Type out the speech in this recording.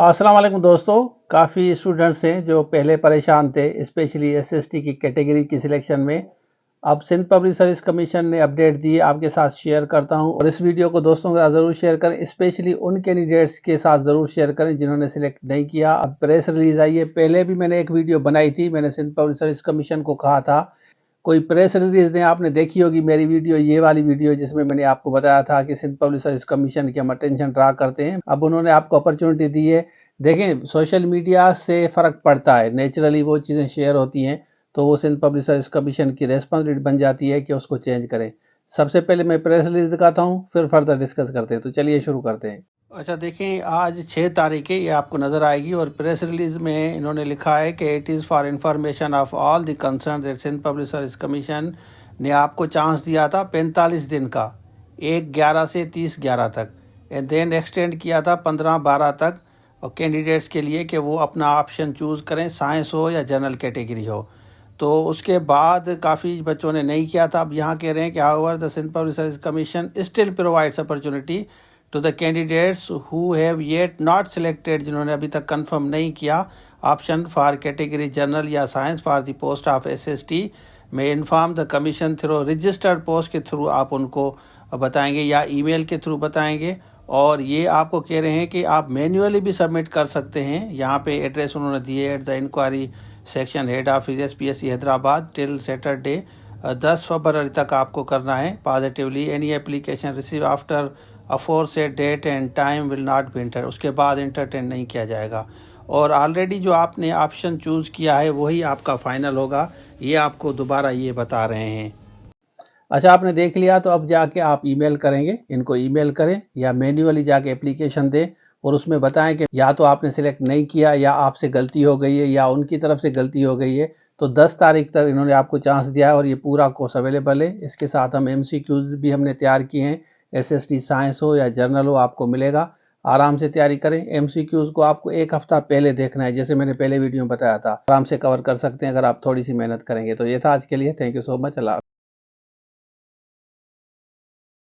अस्सलाम वालेकुम दोस्तों। काफ़ी स्टूडेंट्स हैं जो पहले परेशान थे, स्पेशली एसएसटी की कैटेगरी की सिलेक्शन में। अब सिंध पब्लिक सर्विस कमीशन ने अपडेट दी, आपके साथ शेयर करता हूं। और इस वीडियो को दोस्तों के साथ ज़रूर शेयर करें, स्पेशली उन कैंडिडेट्स के साथ ज़रूर शेयर करें जिन्होंने सिलेक्ट नहीं किया। अब प्रेस रिलीज आई है। पहले भी मैंने एक वीडियो बनाई थी, मैंने सिंध पब्लिक सर्विस कमीशन को कहा था कोई प्रेस रिलीज दें। आपने देखी होगी मेरी वीडियो, ये वाली वीडियो, जिसमें मैंने आपको बताया था कि सिंध पब्लिक सर्विस कमीशन की हम अटेंशन ड्रा करते हैं। अब उन्होंने आपको अपॉर्चुनिटी दी है। देखें, सोशल मीडिया से फ़र्क पड़ता है, नेचुरली वो चीज़ें शेयर होती हैं, तो वो सिंध पब्लिक सर्विस कमीशन की रेस्पॉन्सिबिलिटी बन जाती है कि उसको चेंज करें। सबसे पहले मैं प्रेस रिलीज दिखाता हूँ, फिर फर्दर डिस्कस करते हैं। तो चलिए शुरू करते हैं। अच्छा देखें, आज 6 तारीख है, ये आपको नज़र आएगी। और प्रेस रिलीज में इन्होंने लिखा है कि it is for information of all the concern that Sindh public service commission ने आपको चांस दिया था 45 दिन का, 1/11 से 30/11 तक, एंड देन एक्सटेंड किया था 15/12 तक और कैंडिडेट्स के लिए कि वो अपना ऑप्शन चूज़ करें, साइंस हो या जनरल कैटेगरी हो। तो उसके बाद काफ़ी बच्चों ने नहीं किया था। अब यहाँ कह रहे हैं कि however the Sindh public service commission still provides opportunity to the candidates who have yet not selected, जिन्होंने अभी तक कंफर्म नहीं किया ऑप्शन फॉर कैटेगरी जनरल या science for the post of SST, में inform the commission through registered post के थ्रू आप उनको बताएंगे या ईमेल के थ्रू बताएंगे। और ये आपको कह रहे हैं कि आप मैन्युअली भी सबमिट कर सकते हैं। यहाँ पे एड्रेस उन्होंने दिए, at the inquiry section, head office SPSC Hyderabad, till Saturday 10 फरवरी तक आपको करना है positively. Any application receive after aforesaid date and time will not be inter, उसके बाद इंटरटेन नहीं किया जाएगा। और ऑलरेडी जो आपने ऑप्शन चूज़ किया है वही आपका फाइनल होगा, ये आपको दोबारा ये बता रहे हैं। अच्छा, आपने देख लिया, तो अब जाके आप ईमेल करेंगे, इनको ईमेल करें या मैन्युअली जाके एप्लीकेशन दें और उसमें बताएं कि या तो आपने सिलेक्ट नहीं किया या आपसे गलती हो गई है या उनकी तरफ से गलती हो गई है। तो 10 तारीख तक इन्होंने आपको चांस दिया है और ये पूरा कोर्स अवेलेबल है। इसके साथ हम एमसीक्यूज भी हमने तैयार किए हैं, एसएसटी साइंस हो या जर्नल हो, आपको मिलेगा। आराम से तैयारी करें। एमसीक्यूज को आपको एक हफ्ता पहले देखना है, जैसे मैंने पहले वीडियो में बताया था। आराम से कवर कर सकते हैं अगर आप थोड़ी सी मेहनत करेंगे। तो ये था आज के लिए। Thank you so much. Allah.